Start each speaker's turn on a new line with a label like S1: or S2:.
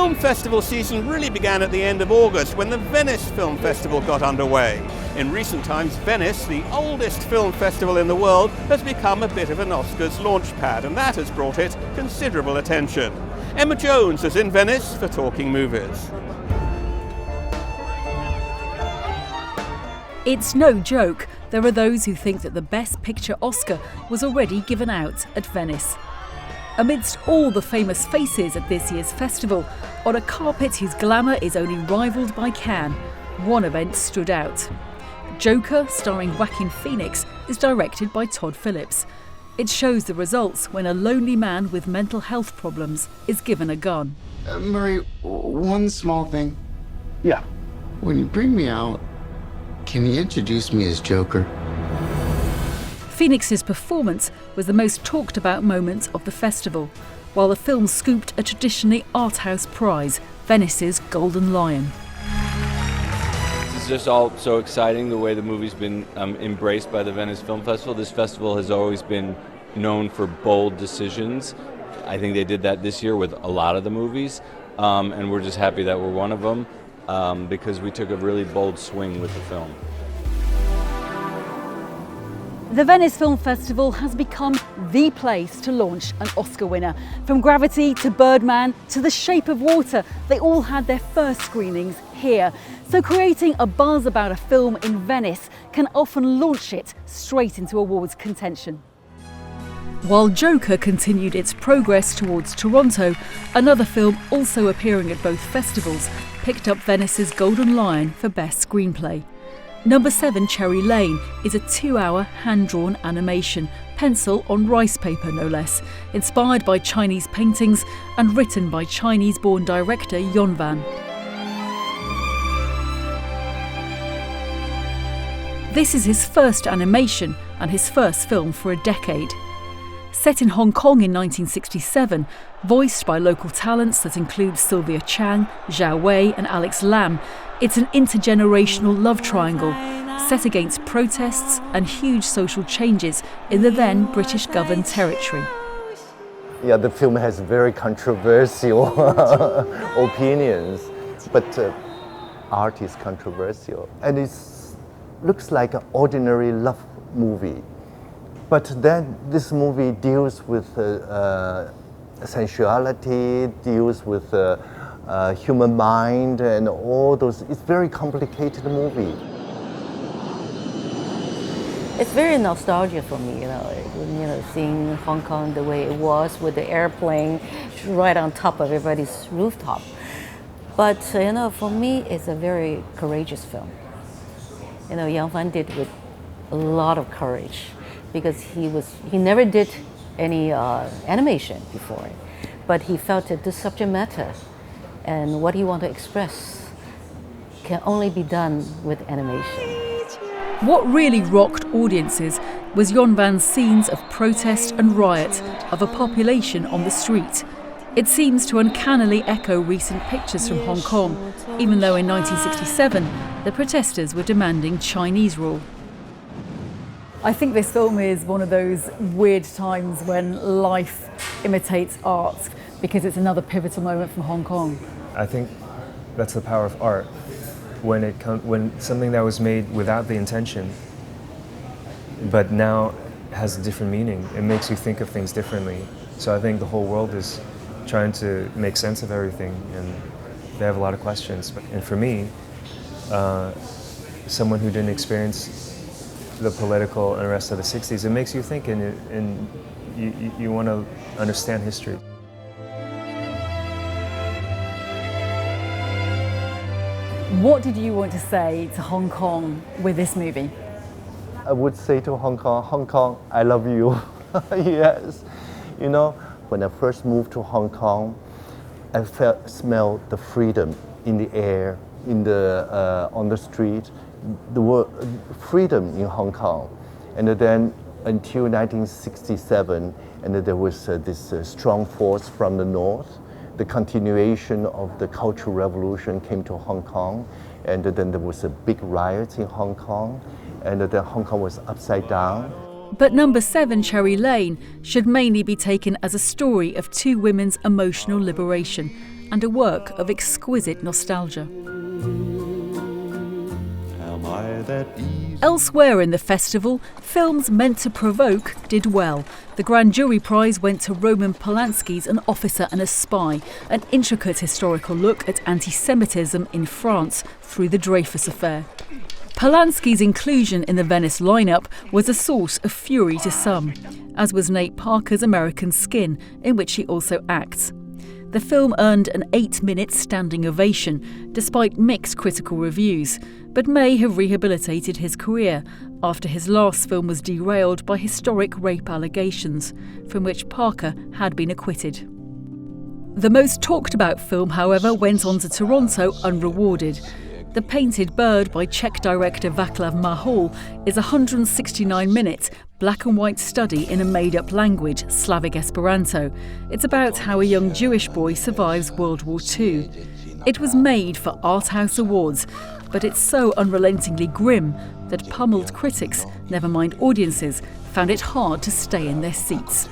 S1: film festival season really began at the end of August when the Venice Film Festival got underway. In recent times, Venice, the oldest film festival in the world, has become a bit of an Oscars launchpad, and that has brought it considerable attention. Emma Jones is in Venice for Talking Movies.
S2: It's no joke. There are those who think that the Best Picture Oscar was already given out at Venice. Amidst all the famous faces at this year's festival, on a carpet whose glamour is only rivalled by Cannes, one event stood out. Joker, starring Joaquin Phoenix, is directed by Todd Phillips. It shows the results when a lonely man with mental health problems is given a gun.
S3: Murray, one small thing.
S1: Yeah.
S3: When you bring me out, can you introduce me as Joker?
S2: Phoenix's performance was the most talked about moment of the festival, while the film scooped a traditionally art house prize, Venice's Golden Lion.
S4: It's just all so exciting the way the movie's been embraced by the Venice Film Festival. This festival has always been known for bold decisions. I think they did that this year with a lot of the movies, and we're just happy that we're one of them because we took a really bold swing with the film.
S2: The Venice Film Festival has become the place to launch an Oscar winner. From Gravity to Birdman to The Shape of Water, they all had their first screenings here. So creating a buzz about a film in Venice can often launch it straight into awards contention. While Joker continued its progress towards Toronto, another film also appearing at both festivals picked up Venice's Golden Lion for Best Screenplay. No.7 Cherry Lane is a 2-hour hand-drawn animation, pencil on rice paper no less, inspired by Chinese paintings and written by Chinese-born director Yonfan. This is his first animation and his first film for a decade. Set in Hong Kong in 1967, voiced by local talents that include Sylvia Chang, Zhao Wei and Alex Lam, it's an intergenerational love triangle set against protests and huge social changes in the then British-governed territory.
S5: Yeah, the film has very controversial opinions, but art is controversial. And it looks like an ordinary love movie. But then this movie deals with sensuality, deals with human mind and all those. It's a very complicated movie.
S6: It's very nostalgia for me, seeing Hong Kong the way it was with the airplane right on top of everybody's rooftop. But for me, it's a very courageous film. Yonfan did with a lot of courage because he never did any animation before, but he felt that this subject matter and what he wanted to express can only be done with animation.
S2: What really rocked audiences was Yonfan's scenes of protest and riot of a population on the street. It seems to uncannily echo recent pictures from Hong Kong, even though in 1967 the protesters were demanding Chinese rule. I think this film is one of those weird times when life imitates art, because it's another pivotal moment from Hong Kong.
S7: I think that's the power of art. When something that was made without the intention, but now has a different meaning, it makes you think of things differently. So I think the whole world is trying to make sense of everything, and they have a lot of questions. And for me, someone who didn't experience the political unrest of the 60s, it makes you think, and you want to understand history.
S2: What did you want to say to Hong Kong with this movie?
S5: I would say to Hong Kong, I love you. Yes. When I first moved to Hong Kong, I smelled the freedom in the air, on the street, the word freedom in Hong Kong. And then until 1967, and there was this strong force from the north. The continuation of the Cultural Revolution came to Hong Kong, and then there was a big riot in Hong Kong, and then Hong Kong was upside down.
S2: But No.7 Cherry Lane should mainly be taken as a story of two women's emotional liberation and a work of exquisite nostalgia. Elsewhere in the festival, films meant to provoke did well. The Grand Jury Prize went to Roman Polanski's An Officer and a Spy, an intricate historical look at anti-Semitism in France through the Dreyfus Affair. Polanski's inclusion in the Venice lineup was a source of fury to some, as was Nate Parker's American Skin, in which he also acts. The film earned an 8-minute standing ovation, despite mixed critical reviews, but may have rehabilitated his career after his last film was derailed by historic rape allegations, from which Parker had been acquitted. The most talked about film, however, went on to Toronto unrewarded. The Painted Bird by Czech director Václav Mahal is a 169-minute black and white study in a made-up language, Slavic Esperanto. It's about how a young Jewish boy survives World War II. It was made for Art House Awards, but it's so unrelentingly grim that pummeled critics, never mind audiences, found it hard to stay in their seats.